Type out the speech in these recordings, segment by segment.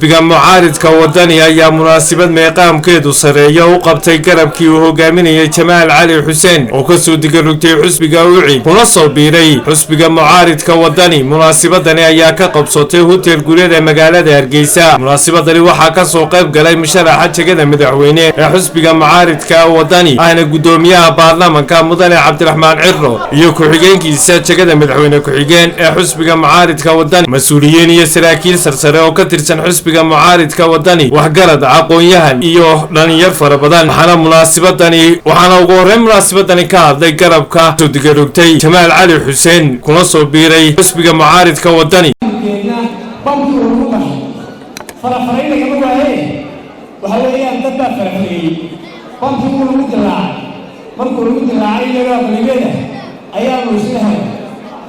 xisbiga mucaaridka wadani ayaa munaasabad meeqaamkeedu sareeyo u qabtay garabkii uu hogaaminayay Jamaal Cali Xuseen oo ka soo digarugtay xisbiga UCID kuna soo biiray xisbiga mucaaridka wadani. munaasabadani ayaa ka qabsatay hotel guleed ee magaalada Hargeysa. munaasabadani waxaa ka soo qayb galay musharaxa jagada madaxweyne ee xisbiga mucaaridka wadani ahna gudoomiyaha baarlamaanka mudane Cabdiraxmaan Cirro iyo ku-xigeenkiisa jagada madaxweyne ku-xigeen ee xisbiga mucaaridka wadani, mas'uuliyiin iyo saraakiil sarsare oo ka tirsan xisbiga mucaaridka wadani, waxgarad, aqoon-yahan iyo dhalinyar fara badan. waxaana ugu horreyn munaasabadani ka hadlay garabka soo digarugtay Jamaal Cali Xuseen kuna soo biiray xisbiga mucaaridka wadani.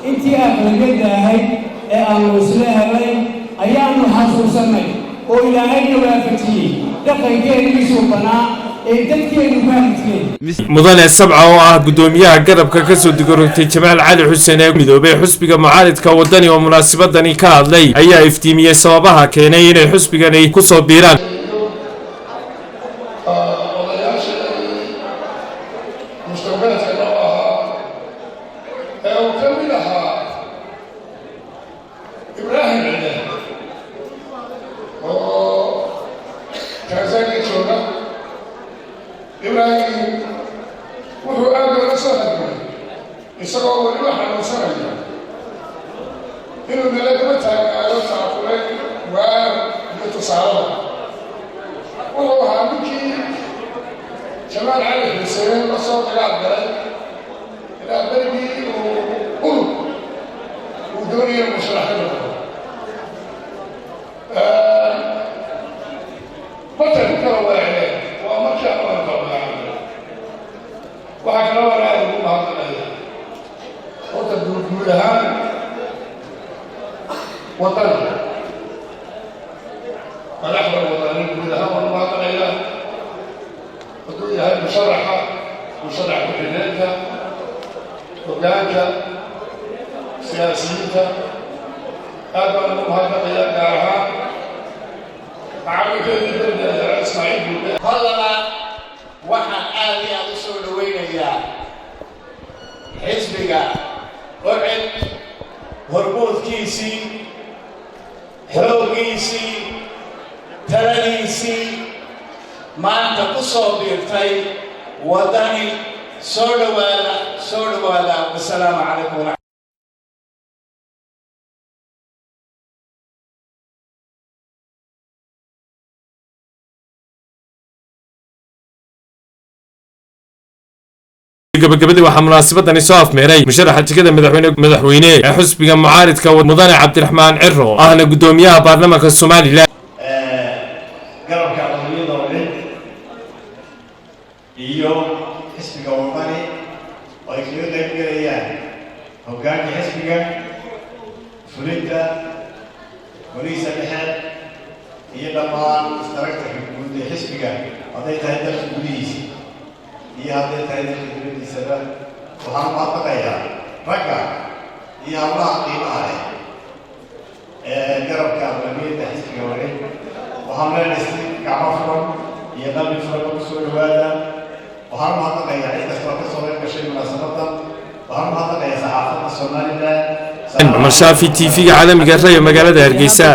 intii aqalgeeda ahayd ee aan isla helay ayaanu xasuusanay oo ilaahayna waafajiyay dhaqankeeniisu banaa ee dadkeenu baahitay. mudane Sabca oo ah gudoomiyaha garabka ka soo digarugtay Jamaal Cali Xuseen ee midoobay xisbiga mucaaridka wadani oo munaasabadani ka hadlay ayaa iftiimiyay sababaha keenay inay xisbigani ku soo biiraan. إبراهيم وهو أبو رسالة يسوع ولوحة رسالة إنه ملك متى على تعقلين ويتصارع وهو هامكي جمال علي حسين وصوت إلى بلدي ودوري المشرحين بطل كوا عليه وما شاء الله وحكى له أنا أقول هذا الأيام وتدور لها وطن فنحن الوطنيين كلها والله هذا الأيام وتقول هذه مشرحة بحنانها وقاعدة سياسيتها هذا الأمر هذا الأيام دارها عامل كذا إسماعيل waxaan aad iyo aad u soo dhaweynayaa xisbiga UCID hormuudkiisii, xooggiisii, taladiisii maanta ku soo biirtay wadani. soo dhawaada wasalaamu calaykum. gabagabadii waxaa munaasabadani soo afmeeray musharaxa jagada madaxweyne ee xisbiga mucaaridka mudane Cabdiraxmaan Cirro ahna gudoomiyaha baarlamaanka Soomaaliland. garabka aqooniyada UCID iyo xisbiga wadani oo ay kaga qayb galayaan hoggaanka xisbiga, fulinta, golihiisa dhexe iyo dhammaan istaragtarka guud ee xisbiga hadday tahay dalka gudihiisa iyo hadday tahay dalka dibadiisaba. waxaan mahadnaqayaa ragga iyo hawlaha qiimaha leh ee garabka aqooniyada xisbiga UCID. waxaan leenahay gacmo furan iyo qalbi furan ku soo dhawaada. waxaan mahadnaqayaa cid kastoo ka soo qayb gashay munaasabadan. waxaan mahadnaqayaa saxaafadda Soomaaliland. Cumar Shaafi TV caalamiga Rayo magaalada Hargeysa.